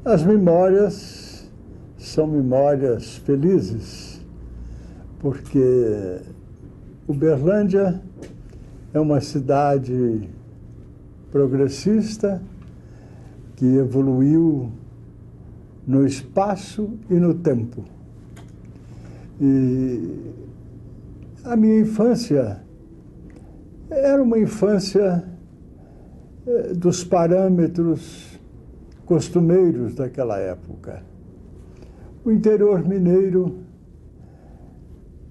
As memórias são memórias felizes, porque Uberlândia é uma cidade progressista que evoluiu no espaço e no tempo. E a minha infância era uma infância dos parâmetros costumeiros daquela época. O interior mineiro,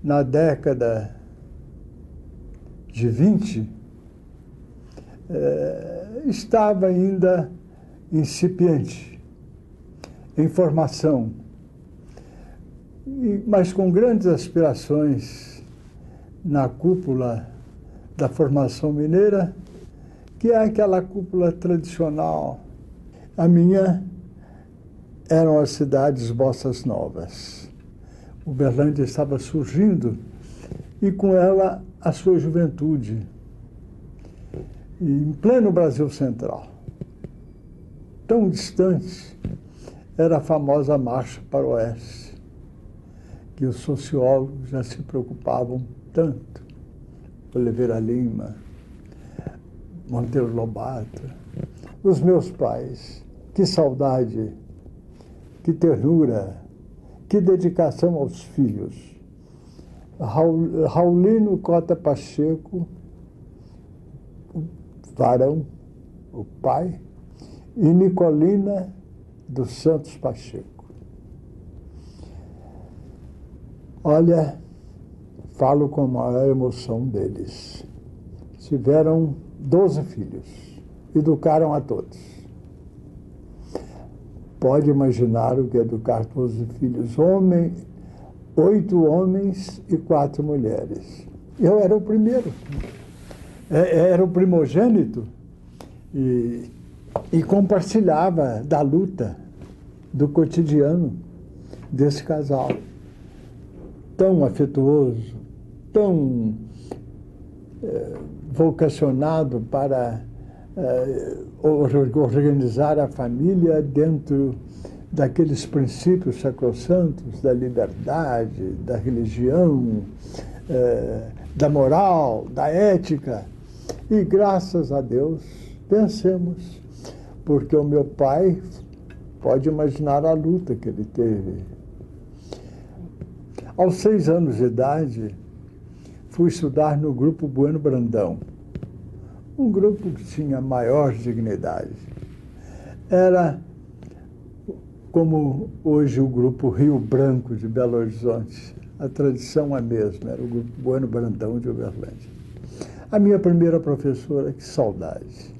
na década de 20, estava ainda incipiente, em formação, mas com grandes aspirações na cúpula da formação mineira, que é aquela cúpula tradicional. A minha eram as cidades Bossas Novas. Uberlândia estava surgindo e com ela a sua juventude. E em pleno Brasil Central, tão distante, era a famosa Marcha para o Oeste, que os sociólogos já se preocupavam tanto. Oliveira Lima, Monteiro Lobato, os meus pais. Que saudade, que ternura, que dedicação aos filhos. Raulino Cota Pacheco, o varão, o pai, e Nicolina dos Santos Pacheco. Olha, falo com a maior emoção deles. Tiveram 12 filhos, educaram a todos. Pode imaginar o que é educar 12 filhos, 8 homens e 4 mulheres. Eu era o primeiro, era o primogênito e compartilhava da luta, do cotidiano desse casal. Tão afetuoso, tão vocacionado para organizar a família dentro daqueles princípios sacrossantos da liberdade, da religião, da moral, da ética. E graças a Deus vencemos, porque o meu pai, pode imaginar a luta que ele teve. Aos 6 anos de idade, fui estudar no Grupo Bueno Brandão, um grupo que tinha maior dignidade. Era como hoje o Grupo Rio Branco de Belo Horizonte. A tradição é a mesma, era o Grupo Bueno Brandão de Uberlândia. A minha primeira professora, que saudade,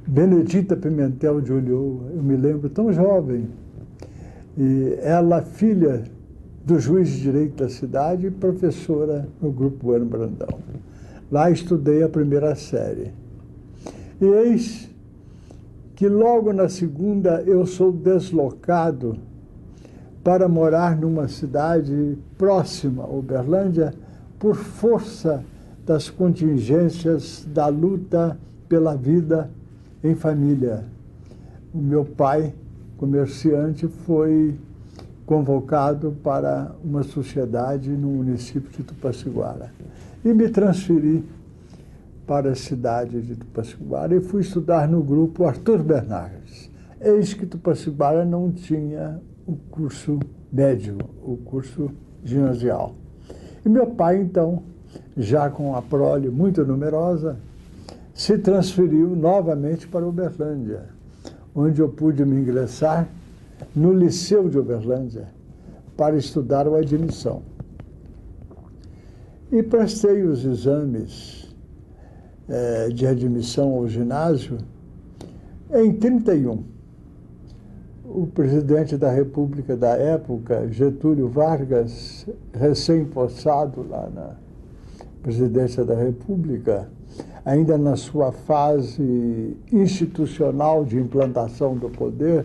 Benedita Pimentel de Ulloa, eu me lembro, tão jovem, e ela, filha do juiz de direito da cidade e professora no Grupo Bueno Brandão. Lá estudei a primeira série. E eis que logo na segunda eu sou deslocado para morar numa cidade próxima a Uberlândia por força das contingências da luta pela vida em família. O meu pai, comerciante, foi convocado para uma sociedade no município de Tupaciguara. E me transferi para a cidade de Tupaciguara e fui estudar no grupo Arthur Bernardes. Eis que Tupaciguara não tinha o curso médio, o curso ginasial. E meu pai, então, já com a prole muito numerosa, se transferiu novamente para Uberlândia, onde eu pude me ingressar no Liceu de Uberlândia para estudar a admissão. E prestei os exames de admissão ao ginásio em 31. O presidente da República da época, Getúlio Vargas, recém-possado lá na presidência da República, ainda na sua fase institucional de implantação do poder,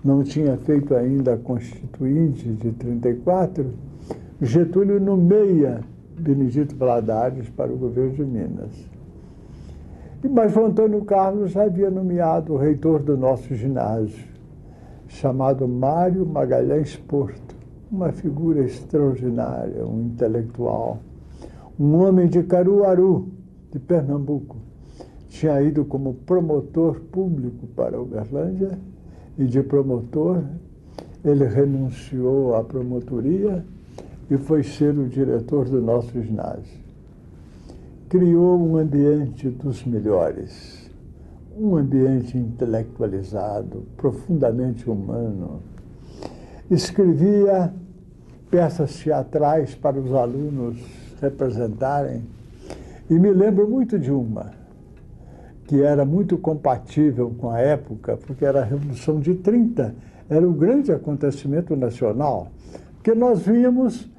não tinha feito ainda a Constituinte de 34, Getúlio nomeia Benedito Valadares para o governo de Minas. Mas o Antônio Carlos havia nomeado o reitor do nosso ginásio, chamado Mário Magalhães Porto, uma figura extraordinária, um intelectual, um homem de Caruaru, de Pernambuco. Tinha ido como promotor público para Uberlândia e de promotor ele renunciou à promotoria e foi ser o diretor do nosso ginásio. Criou um ambiente dos melhores, um ambiente intelectualizado, profundamente humano. Escrevia peças teatrais para os alunos representarem. E me lembro muito de uma, que era muito compatível com a época, porque era a Revolução de 30, era o grande acontecimento nacional, porque nós vínhamos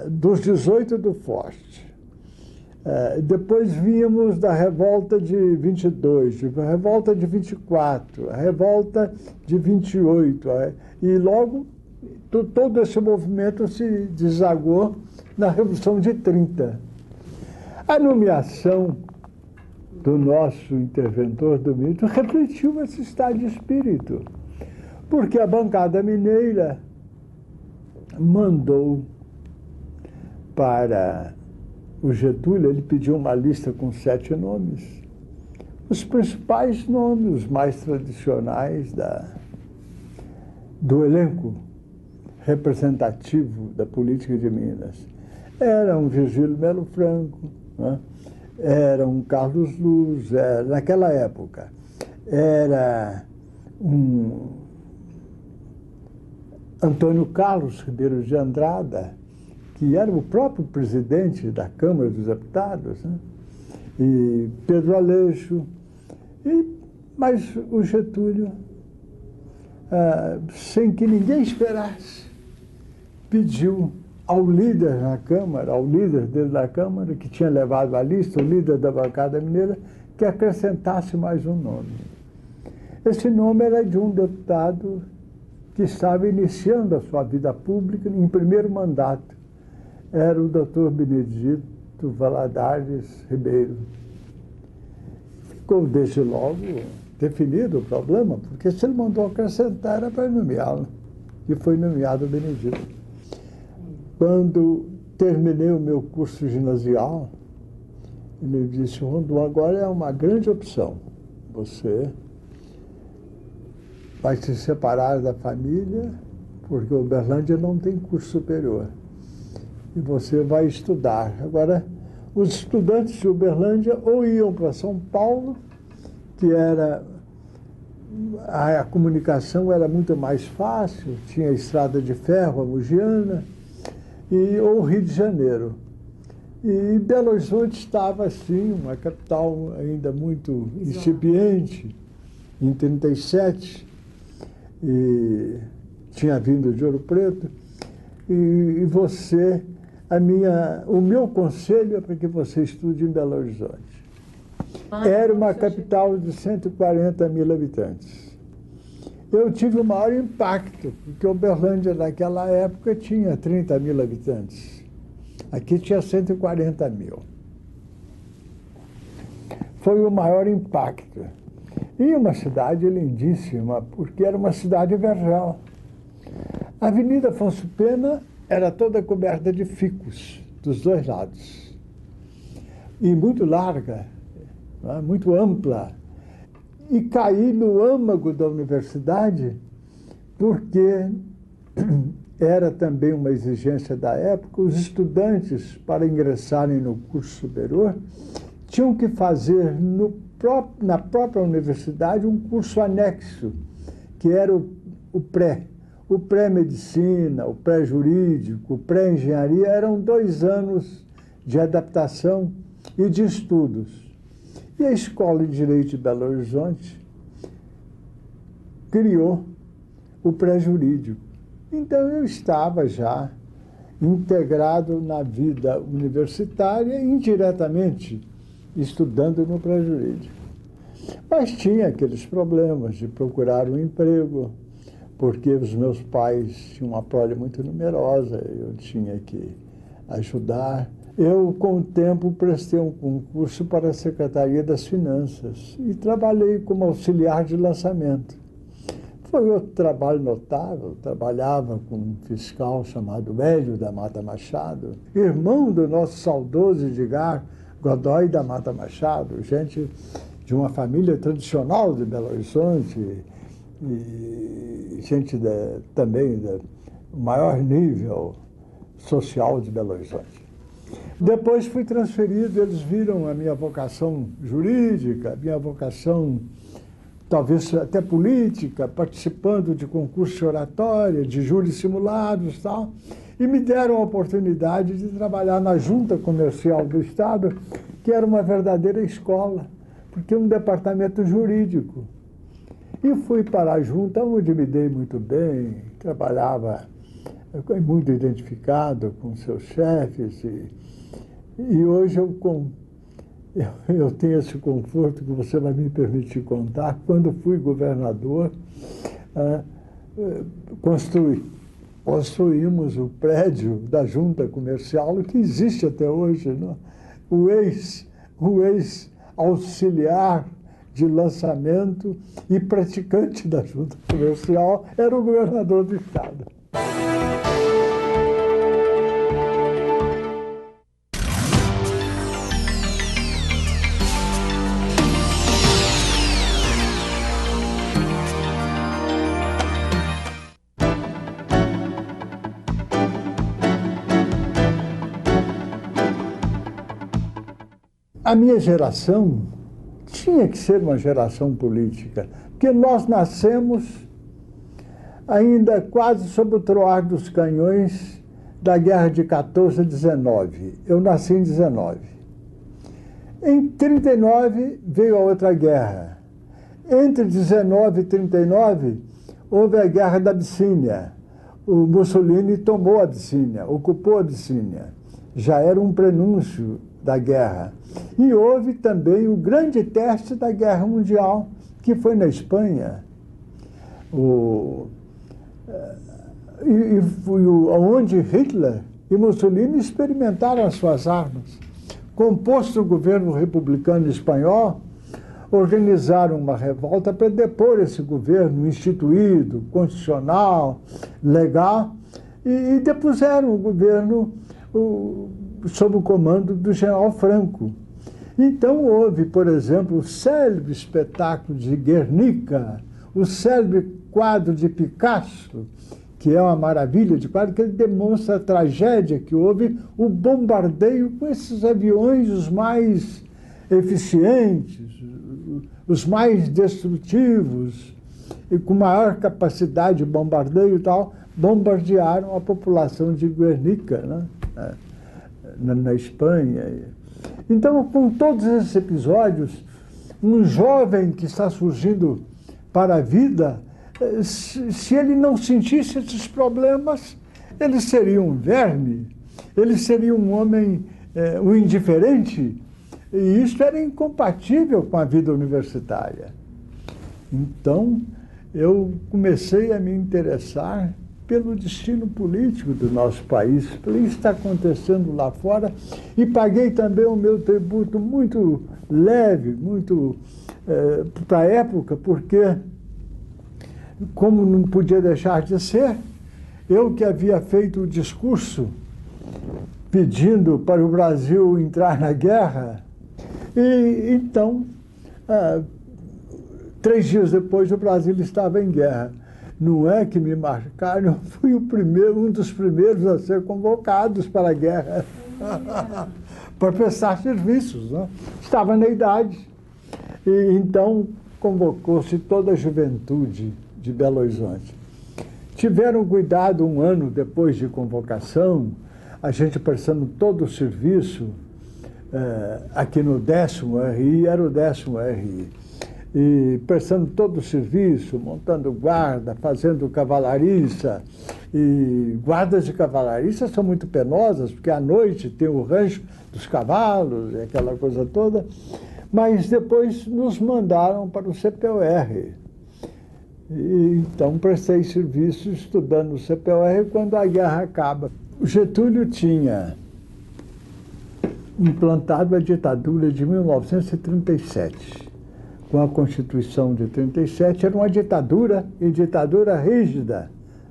dos 18 do Forte. Depois vínhamos da revolta de 22, a revolta de 24, a revolta de 28, e logo todo esse movimento se desagou na Revolução de 30. A nomeação do nosso interventor do mito refletiu esse estado de espírito, porque a bancada mineira mandou para o Getúlio, ele pediu uma lista com 7 nomes, os principais nomes, os mais tradicionais do elenco representativo da política de Minas. Era um Virgílio Melo Franco, né? Era um Carlos Luz, naquela época. Era um Antônio Carlos Ribeiro de Andrada, que era o próprio presidente da Câmara dos Deputados, né? E Pedro Aleixo, mas o Getúlio, sem que ninguém esperasse, pediu ao líder na Câmara, ao líder dele da Câmara, que tinha levado a lista, o líder da bancada mineira, que acrescentasse mais um nome. Esse nome era de um deputado que estava iniciando a sua vida pública em primeiro mandato. Era o doutor Benedito Valadares Ribeiro. Ficou desde logo definido o problema, porque se ele mandou acrescentar era para nomeá-lo. E foi nomeado Benedito. Quando terminei o meu curso ginasial, ele disse: Rondon, agora é uma grande opção. Você vai se separar da família, porque Uberlândia não tem curso superior. E você vai estudar. Agora, os estudantes de Uberlândia ou iam para São Paulo, que era a comunicação era muito mais fácil, tinha a estrada de ferro, a Mogiana, ou Rio de Janeiro. E Belo Horizonte estava, assim, uma capital ainda muito incipiente, em 37, e tinha vindo de Ouro Preto, e você, o meu conselho é para que você estude em Belo Horizonte. Era uma capital de 140 mil habitantes. Eu tive o maior impacto, porque Uberlândia, naquela época, tinha 30 mil habitantes. Aqui tinha 140 mil. Foi o maior impacto. E uma cidade lindíssima, porque era uma cidade vergel. A Avenida Afonso Pena era toda coberta de ficus, dos dois lados. E muito larga, muito ampla. E caí no âmago da universidade, porque era também uma exigência da época, os estudantes, para ingressarem no curso superior, tinham que fazer na própria universidade um curso anexo, que era o pré-medicina, o pré-jurídico, o pré-engenharia. Eram 2 anos de adaptação e de estudos. E a Escola de Direito de Belo Horizonte criou o pré-jurídico. Então, eu estava já integrado na vida universitária, indiretamente estudando no pré-jurídico. Mas tinha aqueles problemas de procurar um emprego, porque os meus pais tinham uma prole muito numerosa, eu tinha que ajudar. Eu, com o tempo, prestei um concurso para a Secretaria das Finanças e trabalhei como auxiliar de lançamento. foi outro trabalho notável. Trabalhava com um fiscal chamado Hélio da Mata Machado, irmão do nosso saudoso Edgar Godoy da Mata Machado, gente de uma família tradicional de Belo Horizonte e gente também do maior nível social de Belo Horizonte. Depois fui transferido, eles viram a minha vocação jurídica, a minha vocação talvez até política, participando de concursos de oratória, de júris simulados e tal, e me deram a oportunidade de trabalhar na Junta Comercial do Estado, que era uma verdadeira escola, porque é um departamento jurídico. E fui para a Junta, onde me dei muito bem, trabalhava muito identificado com seus chefes, e hoje eu tenho esse conforto que você vai me permitir contar. Quando fui governador, construímos o prédio da Junta Comercial, que existe até hoje, né? O ex-auxiliar de lançamento e praticante da Junta Comercial era o governador do Estado. A minha geração tinha que ser uma geração política, porque nós nascemos ainda quase sob o troar dos canhões da guerra de 14 a 19. Eu nasci em 19. Em 39 veio a outra guerra. Entre 19 e 39 houve a guerra da Abissínia. O Mussolini tomou a Abissínia, ocupou a Abissínia. Já era um prenúncio da guerra. E houve também o grande teste da Guerra Mundial, que foi na Espanha, onde Hitler e Mussolini experimentaram as suas armas. Composto o governo republicano espanhol, organizaram uma revolta para depor esse governo instituído, constitucional, legal, e depuseram o governo sob o comando do general Franco. Então houve, por exemplo, o célebre espetáculo de Guernica, o célebre quadro de Picasso, que é uma maravilha de quadro, que ele demonstra a tragédia que houve, o bombardeio com esses aviões os mais eficientes, os mais destrutivos, e com maior capacidade de bombardeio e tal, bombardearam a população de Guernica, né? Na Espanha. Então, com todos esses episódios, um jovem que está surgindo para a vida, se ele não sentisse esses problemas, ele seria um verme, ele seria um homem, um indiferente, e isso era incompatível com a vida universitária. Então, eu comecei a me interessar pelo destino político do nosso país, pelo que está acontecendo lá fora, e paguei também o meu tributo muito leve, muito para a época, porque, como não podia deixar de ser, eu que havia feito o discurso pedindo para o Brasil entrar na guerra, e então, 3 dias depois, o Brasil estava em guerra. Não é que me marcaram, eu fui um dos primeiros a ser convocados para a guerra, para prestar serviços, né? Estava na idade. E então convocou-se toda a juventude de Belo Horizonte. Tiveram cuidado 1 ano depois de convocação, a gente prestando todo o serviço aqui no 10º RI, era o 10º RI. E prestando todo o serviço, montando guarda, fazendo cavalariça. E guardas de cavalariça são muito penosas, porque à noite tem o rancho dos cavalos, e aquela coisa toda. Mas depois nos mandaram para o CPOR. E, então prestei serviço estudando o CPOR quando a guerra acaba. O Getúlio tinha implantado a ditadura de 1937. com a Constituição de 37, era uma ditadura, e ditadura rígida,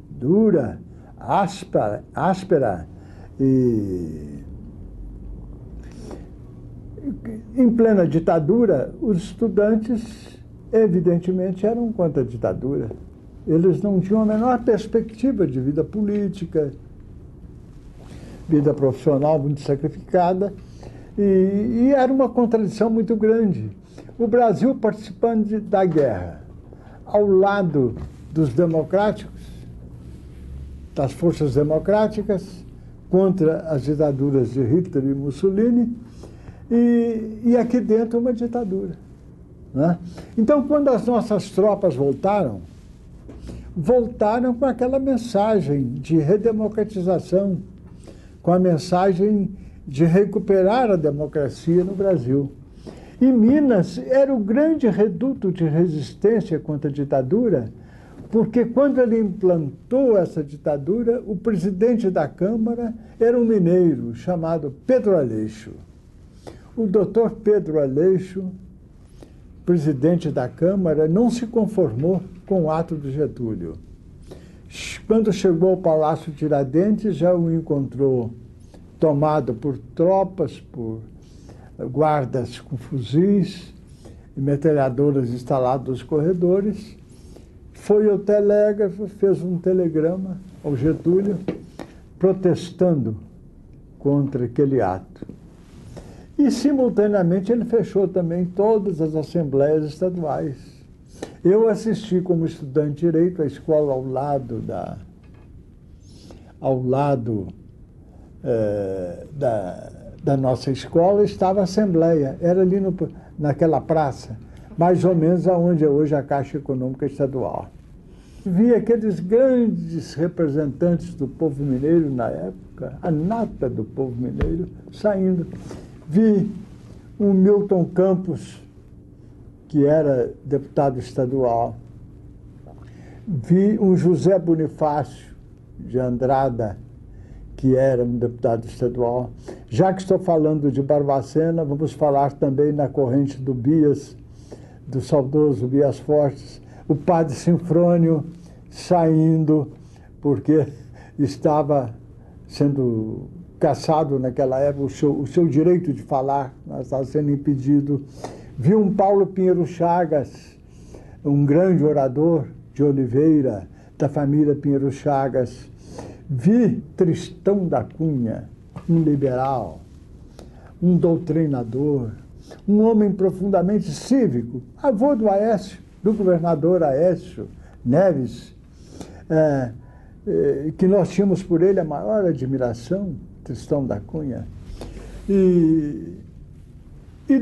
dura, áspera e em plena ditadura, os estudantes, evidentemente, eram contra a ditadura. Eles não tinham a menor perspectiva de vida política, vida profissional muito sacrificada, e era uma contradição muito grande. O Brasil participando da guerra, ao lado dos democráticos, das forças democráticas, contra as ditaduras de Hitler e Mussolini, e aqui dentro uma ditadura, né? Então, quando as nossas tropas voltaram com aquela mensagem de redemocratização, com a mensagem de recuperar a democracia no Brasil. E Minas era o grande reduto de resistência contra a ditadura, porque quando ele implantou essa ditadura, o presidente da Câmara era um mineiro chamado Pedro Aleixo. O doutor Pedro Aleixo, presidente da Câmara, não se conformou com o ato do Getúlio. Quando chegou ao Palácio Tiradentes, já o encontrou tomado por tropas, por guardas com fuzis e metralhadoras instaladas nos corredores. Foi ao telégrafo, fez um telegrama ao Getúlio, protestando contra aquele ato. E, simultaneamente, ele fechou também todas as assembleias estaduais. Eu assisti como estudante de Direito à escola da nossa escola, estava a assembleia, era ali naquela praça, mais ou menos aonde é hoje a Caixa Econômica Estadual. Vi aqueles grandes representantes do povo mineiro na época, a nata do povo mineiro, saindo. Vi um Milton Campos, que era deputado estadual. Vi um José Bonifácio de Andrada, que era um deputado estadual. Já que estou falando de Barbacena, vamos falar também na corrente do Bias, do saudoso Bias Fortes, o padre Sinfrônio saindo, porque estava sendo cassado naquela época, o seu direito de falar estava sendo impedido. Vi um Paulo Pinheiro Chagas, um grande orador de Oliveira, da família Pinheiro Chagas. Vi Tristão da Cunha, um liberal, um doutrinador, um homem profundamente cívico, avô do Aécio, do governador Aécio Neves, que nós tínhamos por ele a maior admiração, Tristão da Cunha. E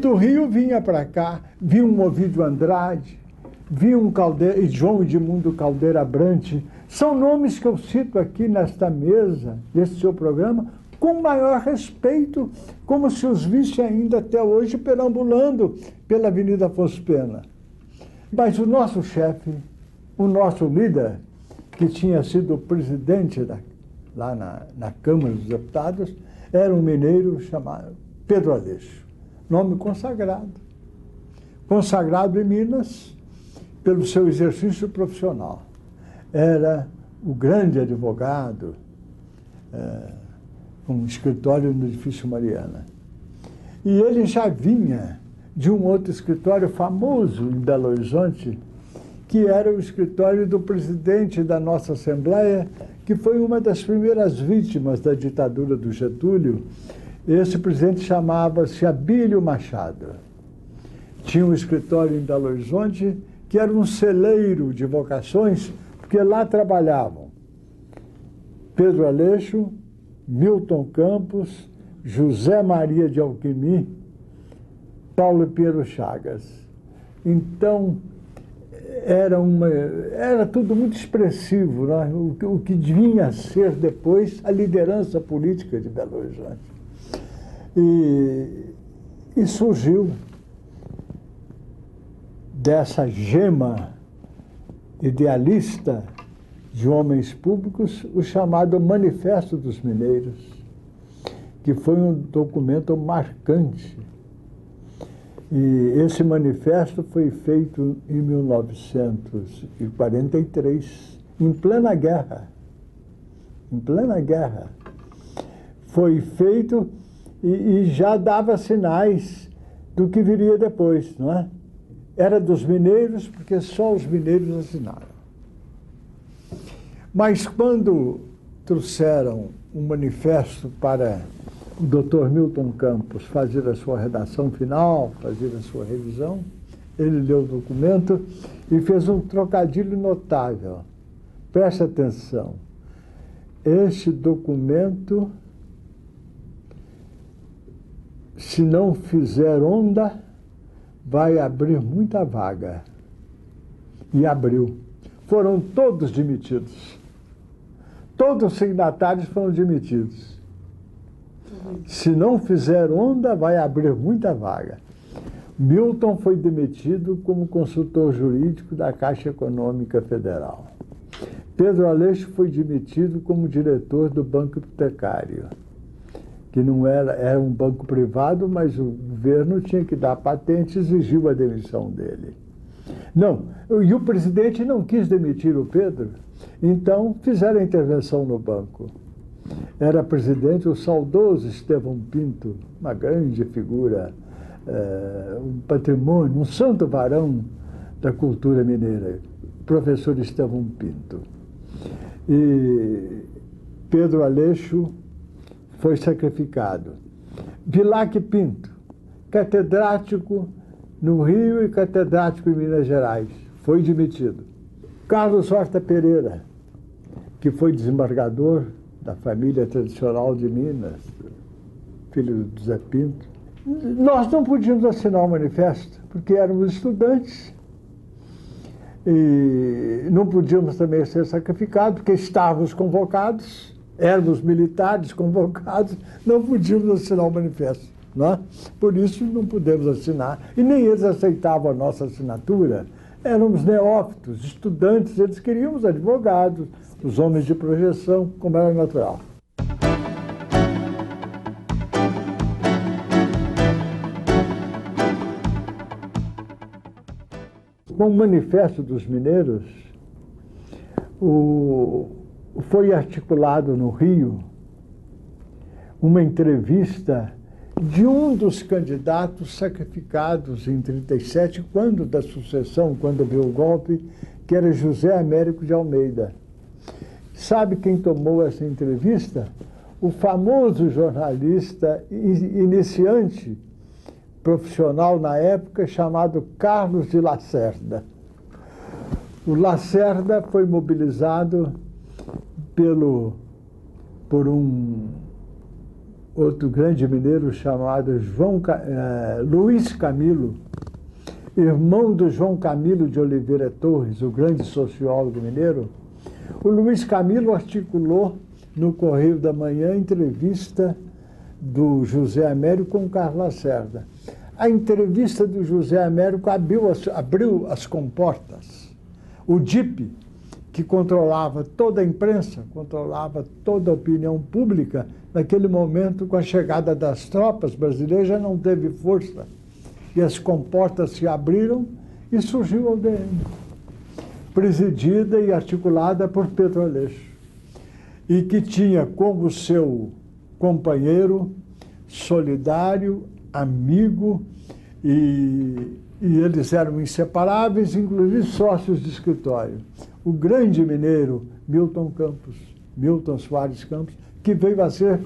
do Rio vinha para cá, vi um Ovídio Andrade, vi um João Edmundo Caldeira Brante. São nomes que eu cito aqui nesta mesa, neste seu programa, com o maior respeito, como se os visse ainda até hoje perambulando pela Avenida Afonso Pena. Mas o nosso chefe, o nosso líder, que tinha sido presidente lá na Câmara dos Deputados, era um mineiro chamado Pedro Aleixo, nome consagrado. Consagrado em Minas pelo seu exercício profissional. Era o grande advogado, um escritório no edifício Mariana. E ele já vinha de um outro escritório famoso em Belo Horizonte, que era o escritório do presidente da nossa Assembleia, que foi uma das primeiras vítimas da ditadura do Getúlio. Esse presidente chamava-se Abílio Machado. Tinha um escritório em Belo Horizonte, que era um celeiro de vocações, porque lá trabalhavam Pedro Aleixo, Milton Campos, José Maria de Alquimim, Paulo Pinheiro Chagas. Então, era tudo muito expressivo, né? O que vinha a ser depois a liderança política de Belo Horizonte. E surgiu dessa gema idealista de homens públicos o chamado Manifesto dos Mineiros, que foi um documento marcante. E esse manifesto foi feito em 1943, em plena guerra. Em plena guerra. Foi feito e já dava sinais do que viria depois, não é? Era dos mineiros, porque só os mineiros assinaram. Mas quando trouxeram um manifesto para o Dr. Milton Campos fazer a sua redação final, fazer a sua revisão, ele leu o documento e fez um trocadilho notável. Preste atenção. Este documento, se não fizer onda, vai abrir muita vaga. E abriu. Foram todos demitidos. Todos os signatários foram demitidos. Se não fizer onda, vai abrir muita vaga. Milton foi demitido como consultor jurídico da Caixa Econômica Federal. Pedro Aleixo foi demitido como diretor do Banco Hipotecário, que não era um banco privado, mas o governo tinha que dar patente e exigiu a demissão dele. Não, e o presidente não quis demitir o Pedro, então fizeram a intervenção no banco. Era presidente o saudoso Estevão Pinto, uma grande figura, um patrimônio, um santo varão da cultura mineira, professor Estevão Pinto. E Pedro Aleixo foi sacrificado. Vilac Pinto, catedrático no Rio e catedrático em Minas Gerais, foi demitido. Carlos Horta Pereira, que foi desembargador da família tradicional de Minas, filho do Zé Pinto. Nós não podíamos assinar o manifesto, porque éramos estudantes e não podíamos também ser sacrificados, porque estávamos convocados, éramos militares convocados, não podíamos assinar o manifesto. Não é? Por isso não pudemos assinar, e nem eles aceitavam a nossa assinatura. Éramos neófitos, estudantes, eles queriam os advogados, os homens de projeção, como era natural. Com o Manifesto dos Mineiros, foi articulado no Rio uma entrevista de um dos candidatos sacrificados em 1937, quando da sucessão, quando veio o golpe, que era José Américo de Almeida. Sabe quem tomou essa entrevista? O famoso jornalista iniciante, profissional na época, chamado Carlos de Lacerda. O Lacerda foi mobilizado por um outro grande mineiro chamado Luiz Camilo, irmão do João Camilo de Oliveira Torres, o grande sociólogo mineiro. O Luiz Camilo articulou no Correio da Manhã a entrevista do José Américo com o Carlos Lacerda. A entrevista do José Américo abriu as comportas. O DIP, que controlava toda a imprensa, controlava toda a opinião pública, naquele momento, com a chegada das tropas brasileiras, já não teve força. E as comportas se abriram e surgiu a UDN, presidida e articulada por Pedro Aleixo, e que tinha como seu companheiro, solidário, amigo, e eles eram inseparáveis, inclusive sócios de escritório, o grande mineiro Milton Soares Campos, que veio a ser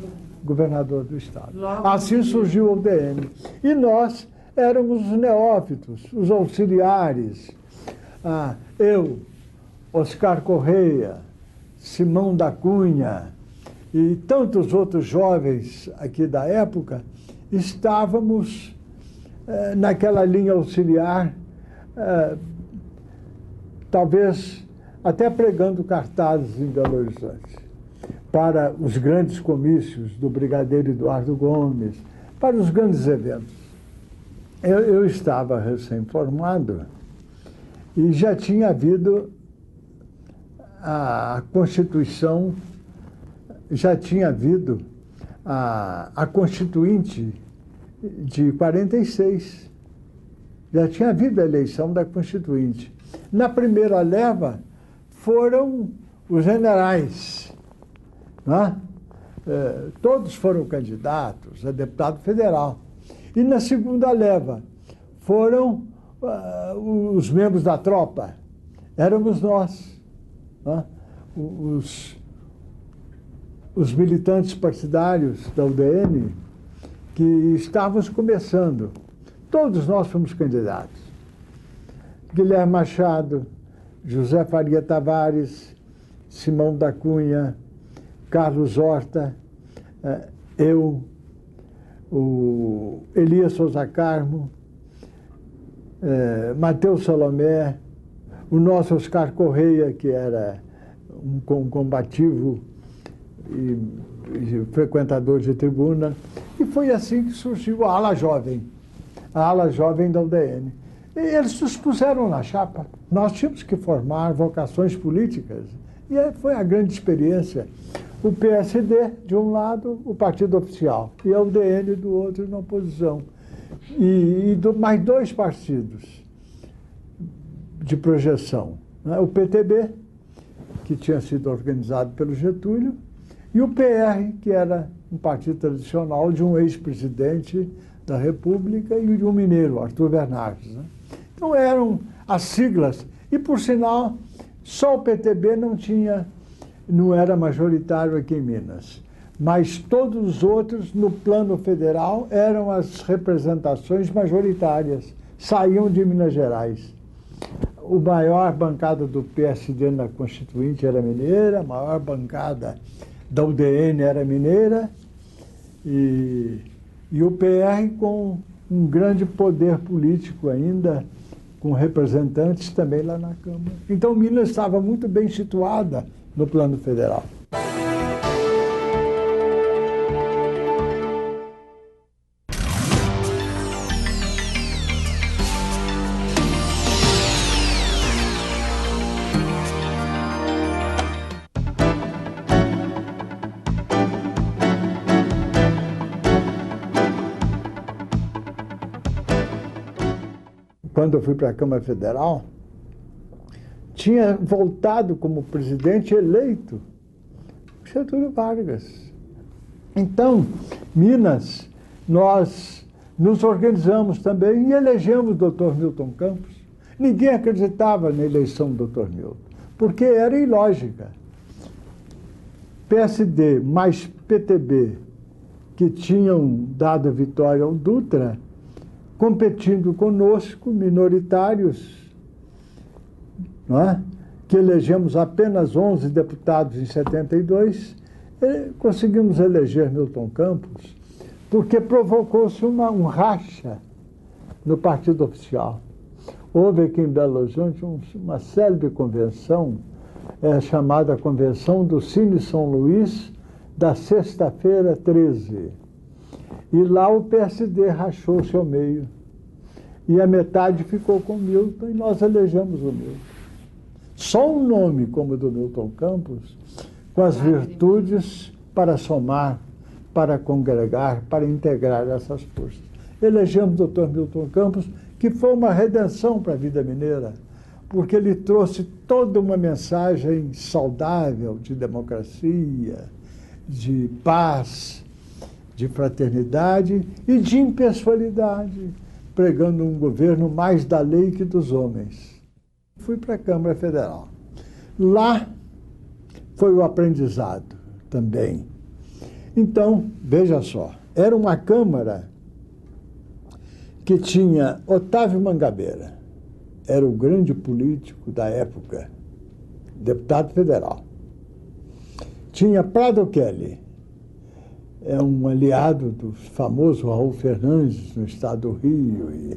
governador do estado. Assim surgiu a UDN. E nós éramos os neófitos, os auxiliares. Eu, Oscar Correia, Simão da Cunha e tantos outros jovens aqui da época, estávamos naquela linha auxiliar, talvez até pregando cartazes em Belo Horizonte, para os grandes comícios do brigadeiro Eduardo Gomes, para os grandes eventos. Eu estava recém-formado e já tinha havido a Constituição, já tinha havido a Constituinte de 46, Já tinha havido a eleição da Constituinte. Na primeira leva foram os generais, né? Todos foram candidatos a deputado federal. E na segunda leva foram os membros da tropa, éramos nós, né? Os militantes partidários da UDN que estávamos começando. Todos nós fomos candidatos. Guilherme Machado, José Faria Tavares, Simão da Cunha, Carlos Horta, eu, o Elias Souza Carmo, Matheus Salomé, o nosso Oscar Correia, que era um combativo e frequentador de tribuna. E foi assim que surgiu a ala jovem da UDN. E eles nos puseram na chapa. Nós tínhamos que formar vocações políticas. E foi a grande experiência. O PSD, de um lado, o partido oficial, e a UDN do outro, na oposição. Mais dois partidos de projeção, né? O PTB, que tinha sido organizado pelo Getúlio, e o PR, que era um partido tradicional de um ex-presidente da República e de um mineiro, Arthur Bernardes, né? Então eram as siglas. E, por sinal, só o PTB não era majoritário aqui em Minas. Mas todos os outros, no plano federal, eram as representações majoritárias, saíam de Minas Gerais. A maior bancada do PSD na Constituinte era mineira, a maior bancada da UDN era mineira, e o PR com um grande poder político ainda, com representantes também lá na Câmara. Então, Minas estava muito bem situada no plano federal. Quando eu fui para a Câmara Federal, tinha voltado como presidente eleito Getúlio Vargas. Então, Minas, nós nos organizamos também e elegemos o Dr. Milton Campos. Ninguém acreditava na eleição do Dr. Milton, porque era ilógica. PSD mais PTB, que tinham dado a vitória ao Dutra, competindo conosco, minoritários, não é? Que elegemos apenas 11 deputados em 72, conseguimos eleger Milton Campos, porque provocou-se um racha no partido oficial. Houve aqui em Belo Horizonte uma célebre convenção, chamada Convenção do Cine São Luís, da sexta-feira 13. E lá o PSD rachou-se ao meio. E a metade ficou com Milton e nós elegemos o Milton. Só um nome como o do Milton Campos, com as virtudes para somar, para congregar, para integrar essas forças. Elegemos o Dr. Milton Campos, que foi uma redenção para a vida mineira, porque ele trouxe toda uma mensagem saudável de democracia, de paz, de fraternidade e de impessoalidade, pregando um governo mais da lei que dos homens. Fui para a Câmara Federal. Lá foi o aprendizado também. Então, veja só, era uma Câmara que tinha Otávio Mangabeira, era o grande político da época, deputado federal. Tinha Prado Kelly, é um aliado do famoso Raul Fernandes, no estado do Rio, e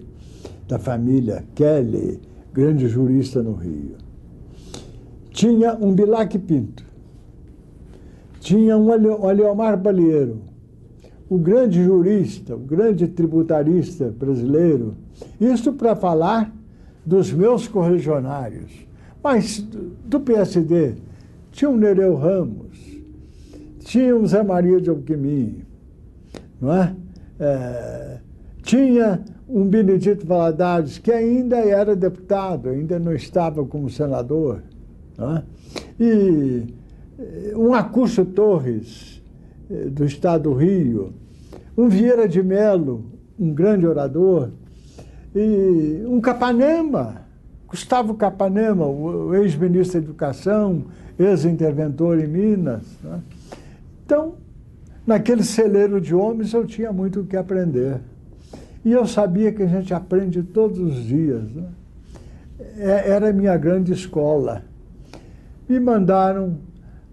da família Kelly, grande jurista no Rio. Tinha um Bilac Pinto. Tinha um Aleomar Balieiro, o grande jurista, o grande tributarista brasileiro. Isso para falar dos meus correligionários. Mas do PSD tinha o Nereu Ramos, tinha o Zé Maria de Alquimim, não é? Tinha um Benedito Valadares, que ainda era deputado, ainda não estava como senador, né? E um Acúcio Torres, do estado do Rio, um Vieira de Mello, um grande orador, e um Capanema, Gustavo Capanema, o ex-ministro da Educação, ex-interventor em Minas, né? Então, naquele celeiro de homens, eu tinha muito o que aprender. E eu sabia que a gente aprende todos os dias, né? Era a minha grande escola. Me mandaram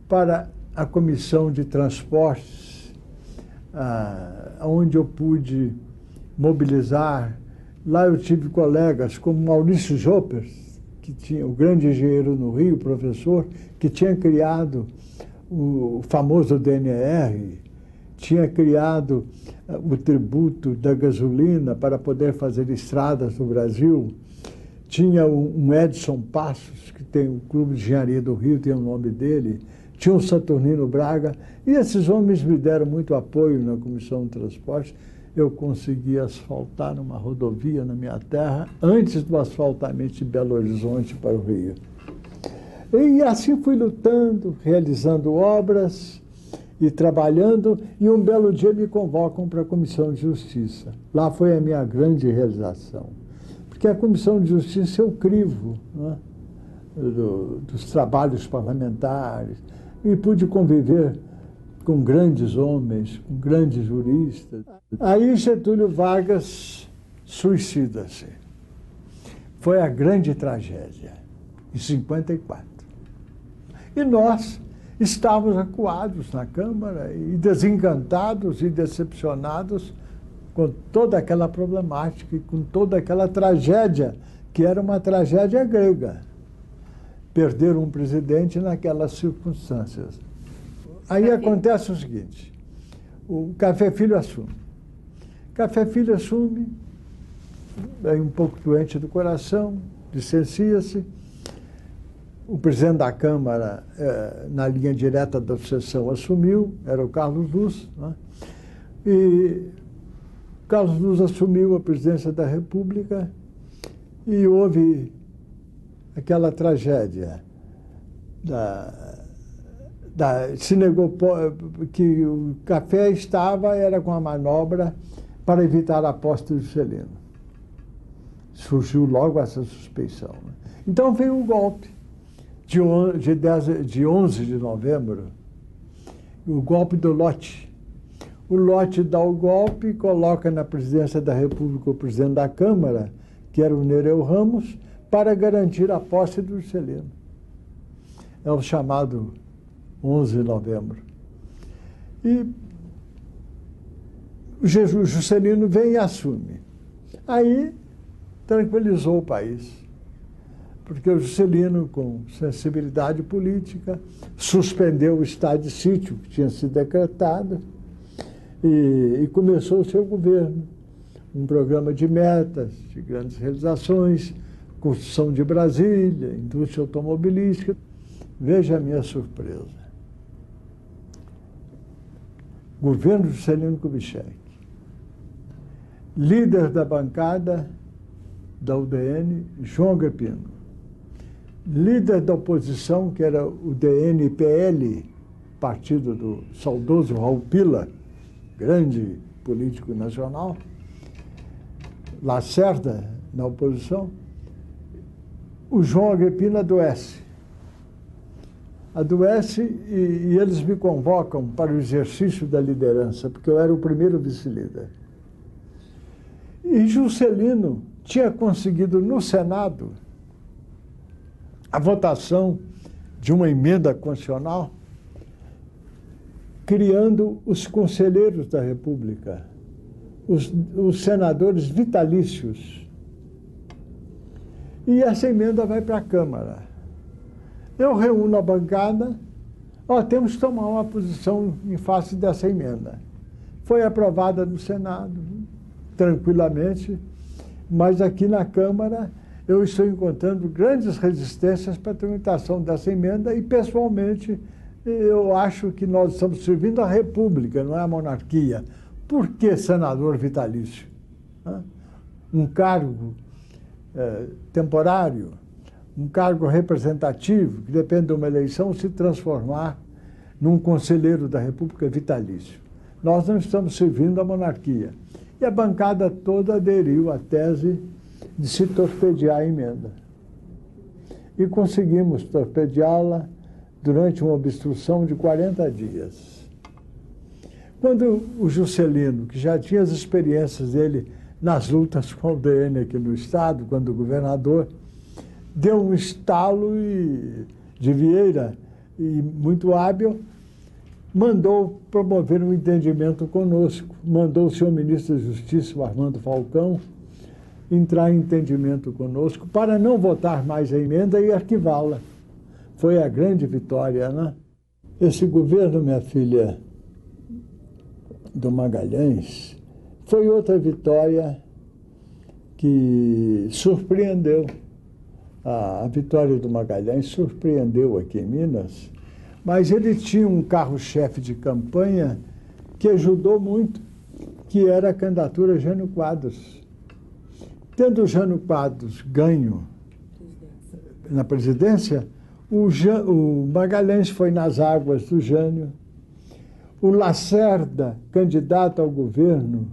para a Comissão de Transportes, onde eu pude mobilizar. Lá eu tive colegas como Maurício Joppers, que tinha o grande engenheiro no Rio, professor, que tinha criado o famoso DNR, tinha criado o tributo da gasolina para poder fazer estradas no Brasil. Tinha um Edson Passos, que tem o Clube de Engenharia do Rio, tem o nome dele. Tinha o Saturnino Braga. E esses homens me deram muito apoio na Comissão de Transportes. Eu consegui asfaltar uma rodovia na minha terra antes do asfaltamento de Belo Horizonte para o Rio. E assim fui lutando, realizando obras e trabalhando, e um belo dia me convocam para a Comissão de Justiça. Lá foi a minha grande realização, porque a Comissão de Justiça é o crivo, né, dos trabalhos parlamentares, e pude conviver com grandes homens, com grandes juristas. Aí Getúlio Vargas suicida-se. Foi a grande tragédia, em 54. E nós estávamos acuados na Câmara e desencantados e decepcionados com toda aquela problemática e com toda aquela tragédia, que era uma tragédia grega. Perder um presidente naquelas circunstâncias. Aí acontece o seguinte, o Café Filho assume. Café Filho assume, é um pouco doente do coração, licencia-se. O presidente da Câmara, na linha direta da sucessão, assumiu, era o Carlos Luz, né? E Carlos Luz assumiu a presidência da República e houve aquela tragédia se negou que o Café era com a manobra para evitar a posse do Juscelino. Surgiu logo essa suspeição, né? Então veio o golpe de 11 de novembro, o golpe do Lott. O Lott dá o golpe, coloca na presidência da República o presidente da Câmara, que era o Nereu Ramos, para garantir a posse do Juscelino. É o chamado 11 de novembro. E o Juscelino vem e assume. Aí tranquilizou o país, porque o Juscelino, com sensibilidade política, suspendeu o estado de sítio que tinha sido decretado e começou o seu governo. Um programa de metas, de grandes realizações, construção de Brasília, indústria automobilística. Veja a minha surpresa. Governo Juscelino Kubitschek, líder da bancada da UDN, João Agripino, líder da oposição, que era o DN-PL, partido do saudoso Raul Pila, grande político nacional, Lacerda na oposição, o João Agripino adoece. Adoece e eles me convocam para o exercício da liderança, porque eu era o primeiro vice-líder. E Juscelino tinha conseguido no Senado a votação de uma emenda constitucional criando os conselheiros da República, os senadores vitalícios. E essa emenda vai para a Câmara. Eu reúno a bancada, temos que tomar uma posição em face dessa emenda. Foi aprovada no Senado, tranquilamente, mas aqui na Câmara eu estou encontrando grandes resistências para a tramitação dessa emenda e, pessoalmente, eu acho que nós estamos servindo a República, não é a monarquia. Por que senador vitalício? né? Um cargo temporário, um cargo representativo, que depende de uma eleição, se transformar num conselheiro da República vitalício. Nós não estamos servindo a monarquia. E a bancada toda aderiu à tese de se torpedear a emenda. E conseguimos torpedeá-la durante uma obstrução de 40 dias. Quando o Juscelino, que já tinha as experiências dele nas lutas com o DN aqui no Estado, quando governador, deu um estalo de Vieira, e muito hábil, mandou promover um entendimento conosco, mandou o senhor ministro da Justiça, o Armando Falcão, entrar em entendimento conosco para não votar mais a emenda e arquivá-la. Foi a grande vitória, né? Esse governo, minha filha, do Magalhães, foi outra vitória que surpreendeu. A vitória do Magalhães surpreendeu aqui em Minas, mas ele tinha um carro-chefe de campanha que ajudou muito, que era a candidatura Jânio Quadros. Tendo o Jânio Quadros ganho na presidência, o Magalhães foi nas águas do Jânio, o Lacerda, candidato ao governo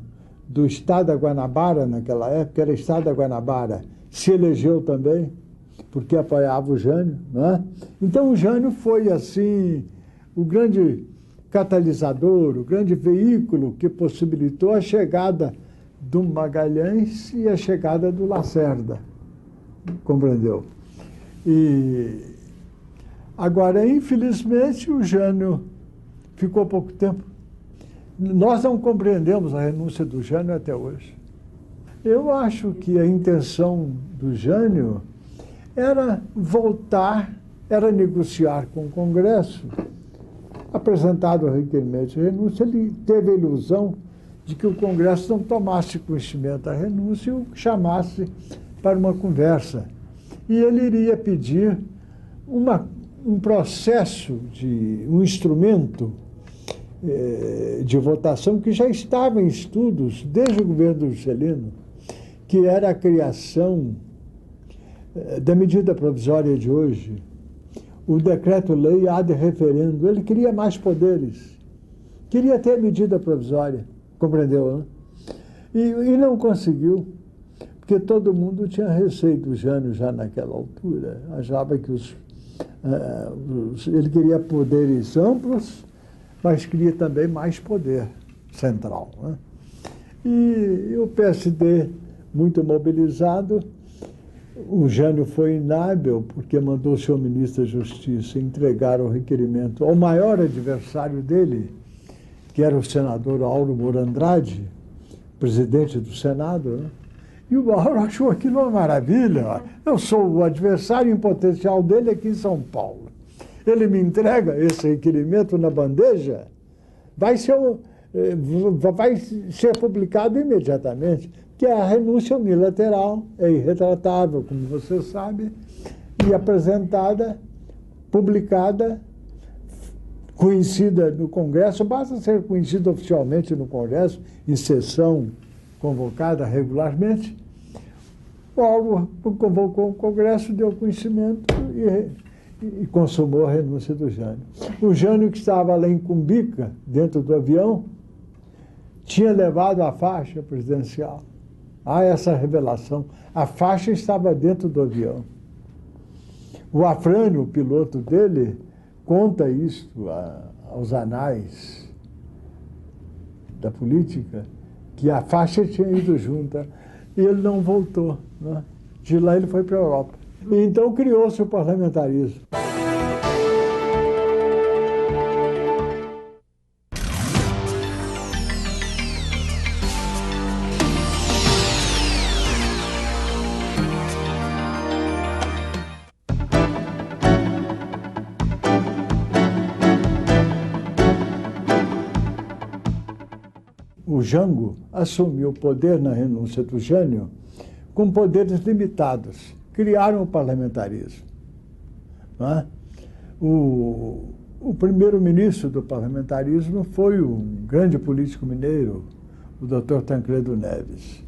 do Estado da Guanabara, naquela época, era Estado da Guanabara, se elegeu também, porque apoiava o Jânio, né? Então o Jânio foi, assim, o grande catalisador, o grande veículo que possibilitou a chegada do Magalhães e a chegada do Lacerda, compreendeu? E agora, infelizmente, o Jânio ficou pouco tempo. Nós não compreendemos a renúncia do Jânio até hoje. Eu acho que a intenção do Jânio era voltar, era negociar com o Congresso. Apresentado o requerimento de renúncia, ele teve a ilusão de que o Congresso não tomasse conhecimento da renúncia e o chamasse para uma conversa. E ele iria pedir um processo, um instrumento de votação que já estava em estudos desde o governo do Juscelino, que era a criação da medida provisória de hoje, o decreto-lei ad referendo. Ele queria mais poderes, queria ter medida provisória, compreendeu, né? E não conseguiu, porque todo mundo tinha receio do Jânio já naquela altura, achava que ele queria poderes amplos, mas queria também mais poder central, né? E o PSD, muito mobilizado, o Jânio foi inábil, porque mandou o senhor ministro da Justiça entregar o requerimento ao maior adversário dele, que era o senador Auro Moura Andrade, presidente do Senado, né? E o Auro achou aquilo uma maravilha. Eu sou o adversário em potencial dele aqui em São Paulo. Ele me entrega esse requerimento na bandeja, vai ser publicado imediatamente, que a renúncia unilateral é irretratável, como você sabe, e apresentada, publicada, conhecida no Congresso, basta ser conhecida oficialmente no Congresso, em sessão convocada regularmente. Paulo convocou o Congresso, deu conhecimento e consumou a renúncia do Jânio. O Jânio, que estava lá em Cumbica, dentro do avião, tinha levado a faixa presidencial. Há essa revelação. A faixa estava dentro do avião. O Afrânio, o piloto dele, conta isso aos anais da política, que a faixa tinha ido junto, e ele não voltou, né? De lá ele foi para a Europa. E então criou-se o parlamentarismo. O Jango assumiu o poder na renúncia do Jânio com poderes limitados. Criaram o parlamentarismo, não é? O primeiro-ministro do parlamentarismo foi um grande político mineiro, o Dr. Tancredo Neves.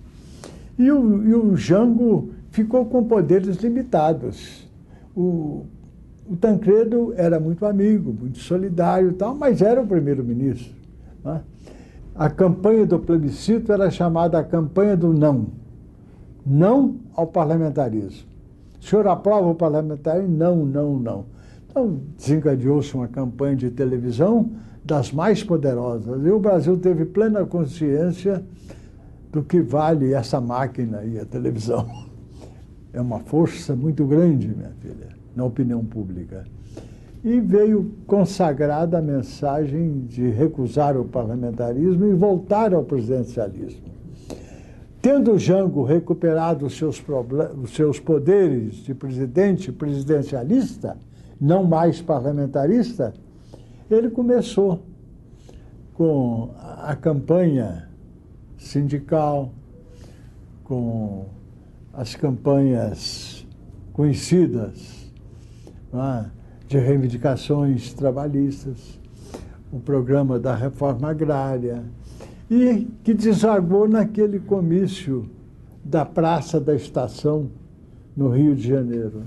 E o Jango ficou com poderes limitados. O Tancredo era muito amigo, muito solidário e tal, mas era o primeiro-ministro, né? A campanha do plebiscito era chamada a campanha do não. Não ao parlamentarismo. O senhor aprova o parlamentarismo? Não, não, não. Então, desencadeou-se uma campanha de televisão das mais poderosas. E o Brasil teve plena consciência do que vale essa máquina e a televisão. É uma força muito grande, minha filha, na opinião pública. E veio consagrada a mensagem de recusar o parlamentarismo e voltar ao presidencialismo. Tendo o Jango recuperado os seus poderes de presidente presidencialista, não mais parlamentarista, ele começou com a campanha sindical, com as campanhas conhecidas, não é, de reivindicações trabalhistas, o programa da reforma agrária, e que desagou naquele comício da Praça da Estação, no Rio de Janeiro.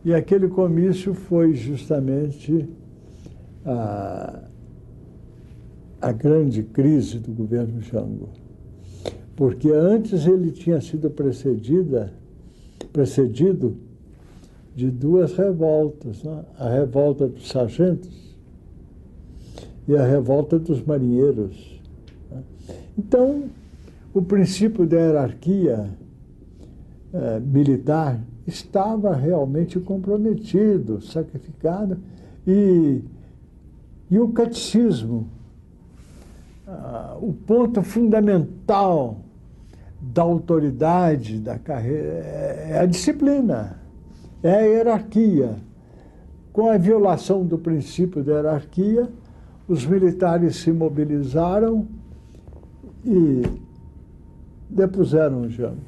E aquele comício foi justamente a grande crise do governo Jango, porque antes ele tinha sido precedido de duas revoltas, né? A revolta dos sargentos e a revolta dos marinheiros. Então, o princípio da hierarquia militar estava realmente comprometido, sacrificado, e o catecismo, o ponto fundamental da autoridade, da carreira, é a disciplina, é a hierarquia. Com a violação do princípio da hierarquia, os militares se mobilizaram e depuseram o Jango.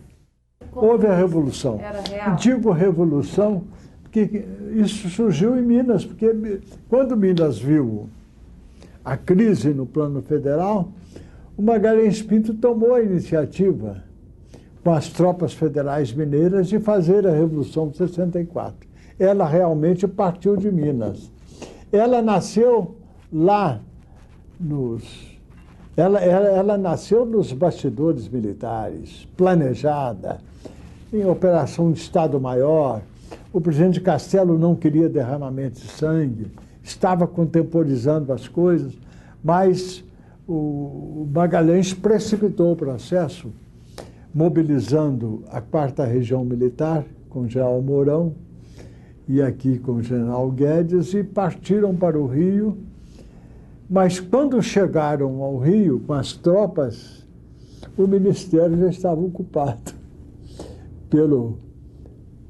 Houve a revolução. Era real? Digo revolução, porque isso surgiu em Minas, porque quando Minas viu a crise no plano federal, o Magalhães Pinto tomou a iniciativa, com as tropas federais mineiras, de fazer a Revolução de 64. Ela realmente partiu de Minas. Ela nasceu lá Ela nasceu nos bastidores militares, planejada, em operação de Estado-Maior. O presidente Castelo não queria derramamento de sangue, estava contemporizando as coisas, mas o Magalhães precipitou o processo, mobilizando a 4ª Região Militar, com o general Mourão, e aqui com o general Guedes, e partiram para o Rio. Mas quando chegaram ao Rio com as tropas, o ministério já estava ocupado pelo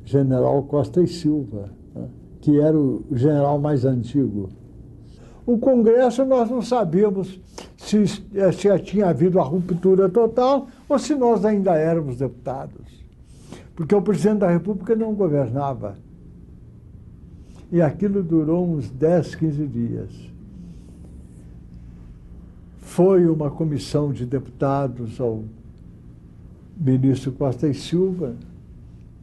general Costa e Silva, né, que era o general mais antigo. O Congresso, nós não sabíamos se já tinha havido a ruptura total ou se nós ainda éramos deputados, porque o presidente da República não governava. E aquilo durou uns 10, 15 dias. Foi uma comissão de deputados ao ministro Costa e Silva,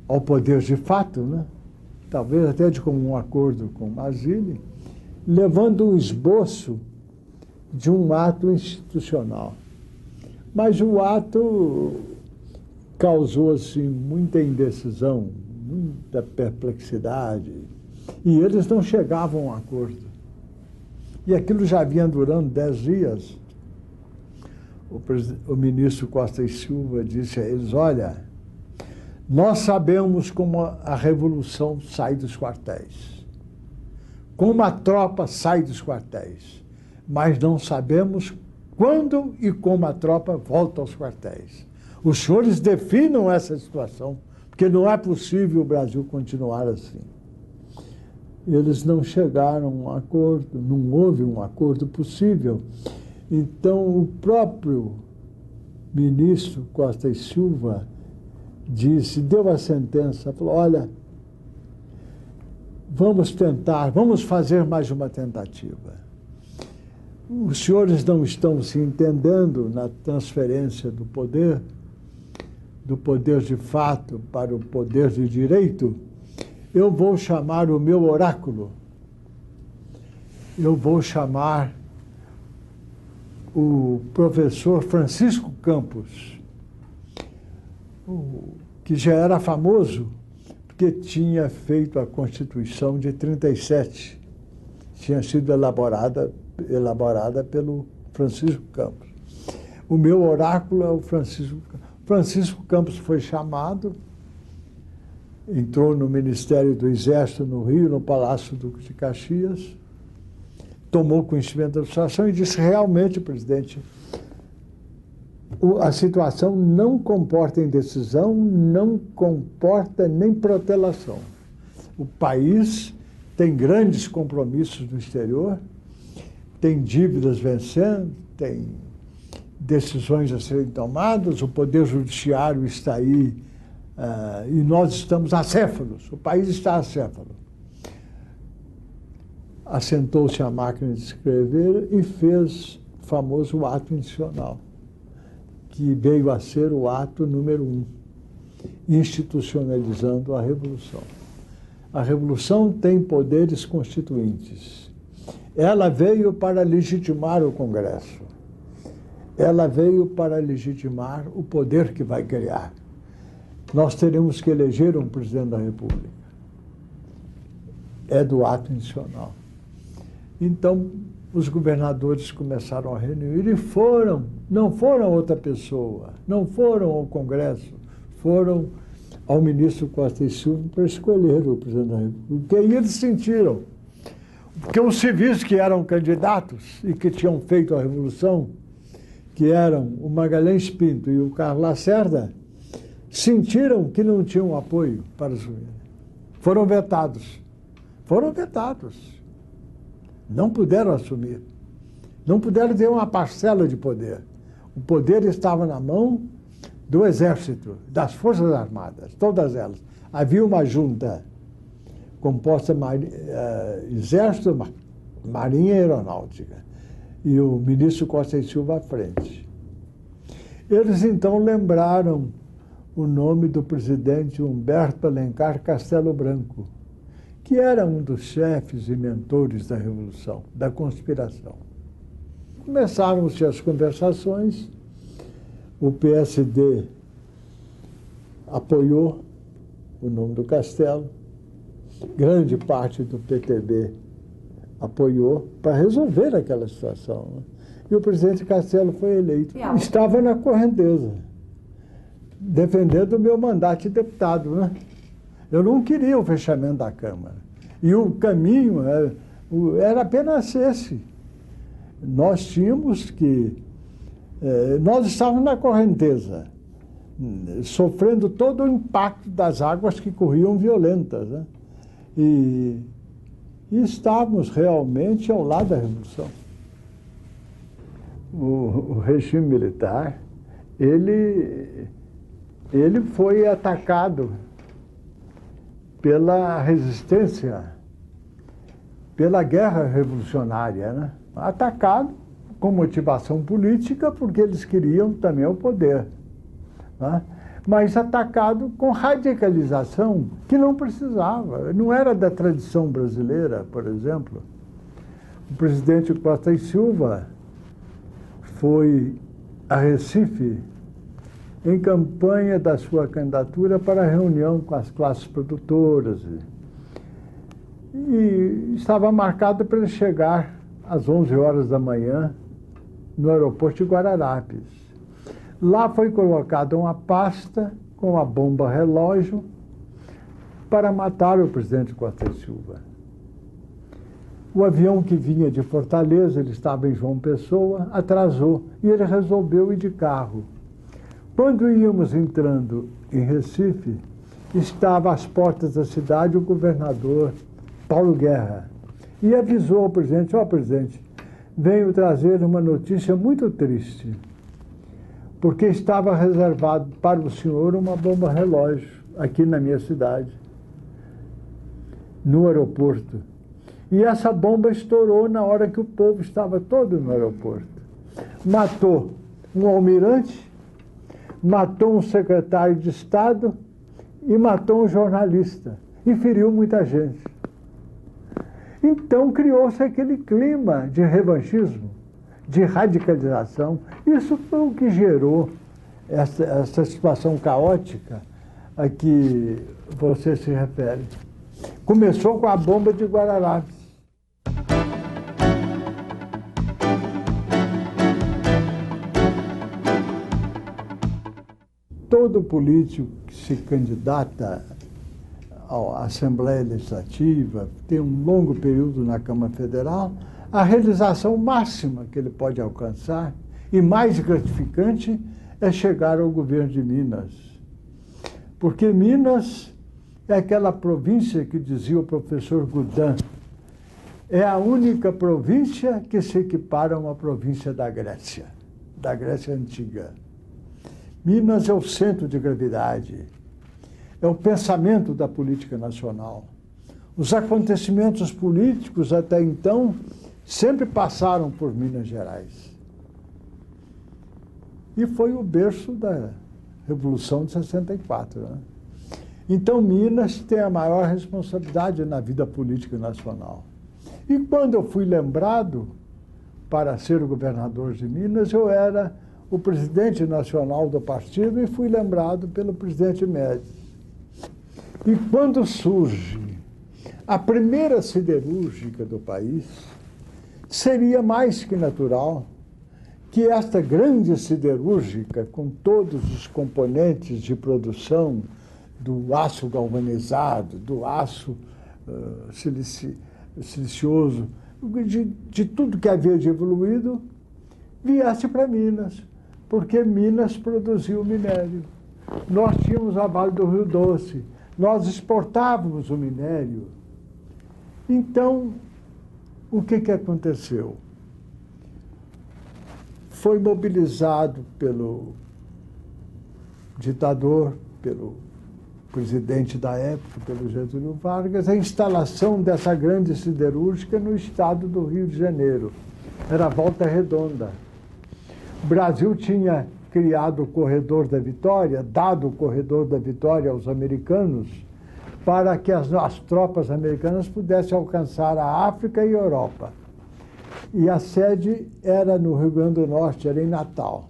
ao poder de fato, né? Talvez até de comum acordo com Basile, levando um esboço de um ato institucional. Mas o ato causou assim, muita indecisão, muita perplexidade, e eles não chegavam a um acordo. E aquilo já vinha durando 10 dias. O ministro Costa e Silva disse a eles: olha, nós sabemos como a revolução sai dos quartéis, como a tropa sai dos quartéis, mas não sabemos quando e como a tropa volta aos quartéis. Os senhores definam essa situação, porque não é possível o Brasil continuar assim. Eles não chegaram a um acordo, não houve um acordo possível. Então, o próprio ministro Costa e Silva deu a sentença, falou: olha, vamos tentar, vamos fazer mais uma tentativa. Os senhores não estão se entendendo na transferência do poder, do poder de fato para o poder de direito, eu vou chamar o meu oráculo. Eu vou chamar o professor Francisco Campos, que já era famoso porque tinha feito a Constituição de 37. Tinha sido elaborada pelo Francisco Campos. O meu oráculo é o Francisco Campos. Francisco Campos foi chamado, entrou no Ministério do Exército no Rio, no Palácio Duque de Caxias, tomou conhecimento da situação e disse: realmente, presidente, a situação não comporta indecisão, não comporta nem protelação. O país tem grandes compromissos no exterior, tem dívidas vencendo, tem decisões a serem tomadas, o Poder Judiciário está aí e nós estamos acéfalos, o país está acéfalo. Assentou-se a máquina de escrever e fez o famoso ato institucional, que veio a ser o ato número 1, institucionalizando a Revolução. A Revolução tem poderes constituintes. Ela veio para legitimar o Congresso. Ela veio para legitimar o poder que vai criar. Nós teremos que eleger um presidente da República. É do ato institucional. Então, os governadores começaram a reunir e não foram a outra pessoa, não foram ao Congresso, foram ao ministro Costa e Silva para escolher o presidente da República. Porque aí eles sentiram. Porque os civis que eram candidatos e que tinham feito a Revolução, que eram o Magalhães Pinto e o Carlos Lacerda, sentiram que não tinham apoio para assumir. Foram vetados. Foram vetados. Não puderam assumir. Não puderam ter uma parcela de poder. O poder estava na mão do Exército, das Forças Armadas, todas elas. Havia uma junta composta Exército, Marinha e Aeronáutica. E o ministro Costa e Silva à frente. Eles, então, lembraram o nome do presidente Humberto Alencar Castelo Branco, que era um dos chefes e mentores da Revolução, da conspiração. Começaram-se as conversações, o PSD apoiou o nome do Castelo, grande parte do PTB apoiou para resolver aquela situação. Né? E o presidente Castelo foi eleito. Estava na correnteza, defendendo o meu mandato de deputado. Né? Eu não queria o fechamento da Câmara. E o caminho era apenas esse. Nós tínhamos que... nós estávamos na correnteza, sofrendo todo o impacto das águas que corriam violentas. Né? E estávamos realmente ao lado da Revolução. O regime militar, ele foi atacado pela resistência, pela guerra revolucionária, né? Atacado com motivação política, porque eles queriam também o poder, né? Mas atacado com radicalização que não precisava. Não era da tradição brasileira, por exemplo. O presidente Costa e Silva foi a Recife em campanha da sua candidatura para a reunião com as classes produtoras. E estava marcado para ele chegar às 11 horas da manhã no aeroporto de Guararapes. Lá foi colocada uma pasta com a bomba relógio para matar o presidente Costa e Silva. O avião que vinha de Fortaleza, ele estava em João Pessoa, atrasou e ele resolveu ir de carro. Quando íamos entrando em Recife, estava às portas da cidade o governador Paulo Guerra e avisou ao presidente: ó, presidente, venho trazer uma notícia muito triste, porque estava reservado para o senhor uma bomba relógio aqui na minha cidade, no aeroporto. E essa bomba estourou na hora que o povo estava todo no aeroporto. Matou um almirante, matou um secretário de Estado e matou um jornalista, e feriu muita gente. Então criou-se aquele clima de revanchismo, de radicalização. Isso foi o que gerou essa situação caótica a que você se refere. Começou com a bomba de Guararapes. Todo político que se candidata à Assembleia Legislativa tem um longo período na Câmara Federal, a realização máxima que ele pode alcançar e mais gratificante é chegar ao governo de Minas. Porque Minas é aquela província que dizia o professor Gudin, é a única província que se equipara a uma província da Grécia Antiga. Minas é o centro de gravidade, é o pensamento da política nacional. Os acontecimentos políticos até então sempre passaram por Minas Gerais. E foi o berço da Revolução de 64. Né? Então, Minas tem a maior responsabilidade na vida política nacional. E quando eu fui lembrado para ser o governador de Minas, eu era o presidente nacional do partido e fui lembrado pelo presidente Médici. E quando surge a primeira siderúrgica do país, seria mais que natural que esta grande siderúrgica, com todos os componentes de produção do aço galvanizado, do aço silicioso, de tudo que havia de evoluído, viesse para Minas, porque Minas produziu minério. Nós tínhamos a Vale do Rio Doce, nós exportávamos o minério. Então, o que aconteceu? Foi mobilizado pelo ditador, pelo presidente da época, pelo Getúlio Vargas, a instalação dessa grande siderúrgica no estado do Rio de Janeiro. Era Volta Redonda. O Brasil tinha criado o Corredor da Vitória, dado o Corredor da Vitória aos americanos, para que as tropas americanas pudessem alcançar a África e a Europa. E a sede era no Rio Grande do Norte, era em Natal.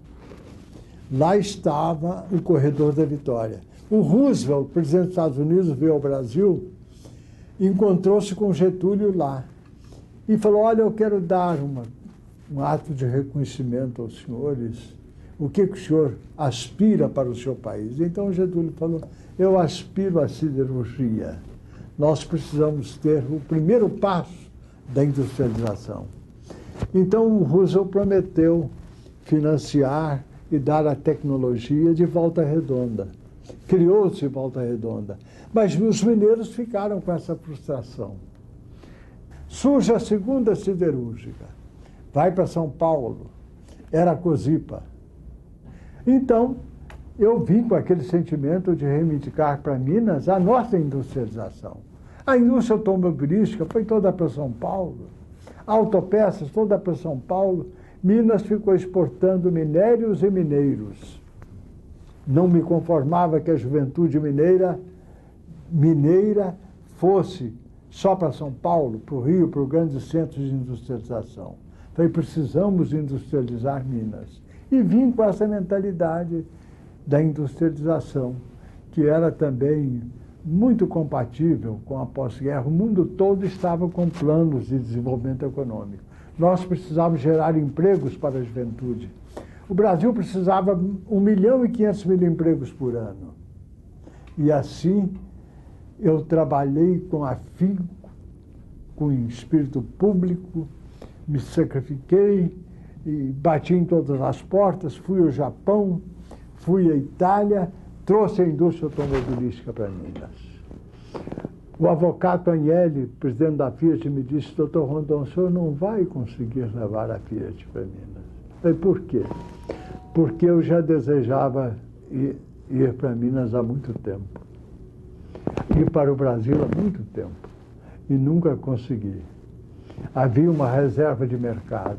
Lá estava o Corredor da Vitória. O Roosevelt, presidente dos Estados Unidos, veio ao Brasil, encontrou-se com Getúlio lá e falou: olha, eu quero dar um ato de reconhecimento aos senhores. O que o senhor aspira para o seu país? Então Getúlio falou: eu aspiro à siderurgia. Nós precisamos ter o primeiro passo da industrialização. Então o Roosevelt prometeu financiar e dar a tecnologia de Volta Redonda. Criou-se Volta Redonda. Mas os mineiros ficaram com essa frustração. Surge a segunda siderúrgica. Vai para São Paulo. Era a Cosipa. Então, eu vim com aquele sentimento de reivindicar para Minas a nossa industrialização. A indústria automobilística foi toda para São Paulo. Autopeças toda para São Paulo. Minas ficou exportando minérios e mineiros. Não me conformava que a juventude mineira fosse só para São Paulo, para o Rio, para os grandes centros de industrialização. Falei, precisamos industrializar Minas. E vim com essa mentalidade da industrialização, que era também muito compatível com a pós-guerra. O mundo todo estava com planos de desenvolvimento econômico. Nós precisávamos gerar empregos para a juventude. O Brasil precisava 1.500.000 empregos por ano. E assim, eu trabalhei com afinco, com espírito público, me sacrifiquei e bati em todas as portas, fui ao Japão, fui à Itália, trouxe a indústria automobilística para Minas. O Avocato Agnelli, presidente da Fiat, me disse: doutor Rondon, o senhor não vai conseguir levar a Fiat para Minas. Eu falei, por quê? Porque eu já desejava ir para Minas há muito tempo. Ir para o Brasil há muito tempo. E nunca consegui. Havia uma reserva de mercado.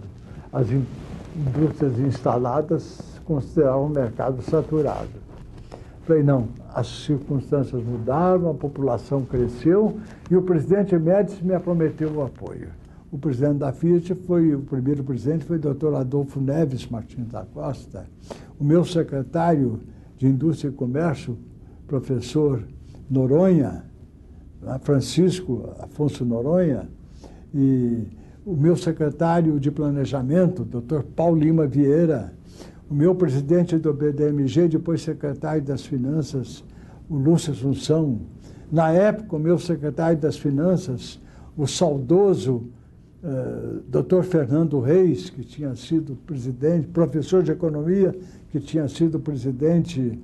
As indústrias instaladas consideravam o mercado saturado. Falei, não, as circunstâncias mudaram, a população cresceu e o presidente Médici me prometeu o apoio. O presidente da Fiat o primeiro presidente foi o Dr. Adolfo Neves Martins da Costa. O meu secretário de Indústria e Comércio, professor Noronha, Francisco Afonso Noronha, e o meu secretário de Planejamento, Dr. Paulo Lima Vieira, o meu presidente do BDMG, depois secretário das Finanças, o Lúcio Assunção. Na época, o meu secretário das Finanças, o saudoso Dr. Fernando Reis, que tinha sido presidente, professor de Economia, que tinha sido presidente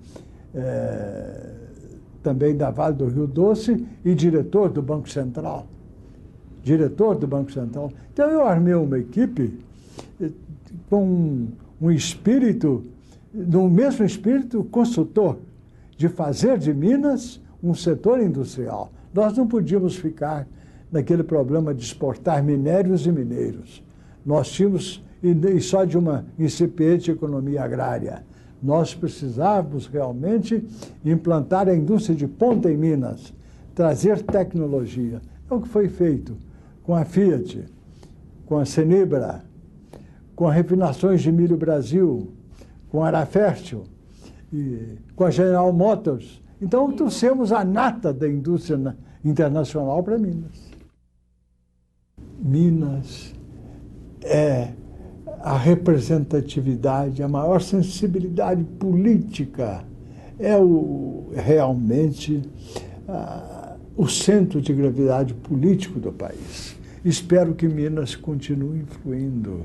também da Vale do Rio Doce e diretor do Banco Central. Diretor do Banco Central. Então, eu armei uma equipe com um espírito, no mesmo espírito consultor, de fazer de Minas um setor industrial. Nós não podíamos ficar naquele problema de exportar minérios e mineiros. Nós tínhamos, e só de uma incipiente economia agrária, nós precisávamos realmente implantar a indústria de ponta em Minas, trazer tecnologia. É o que foi feito com a Fiat, com a Cenibra, com as refinações de Milho Brasil, com a Arafértil, e com a General Motors. Então, trouxemos a nata da indústria internacional para Minas. Minas é a representatividade, a maior sensibilidade política, é realmente o centro de gravidade político do país. Espero que Minas continue influindo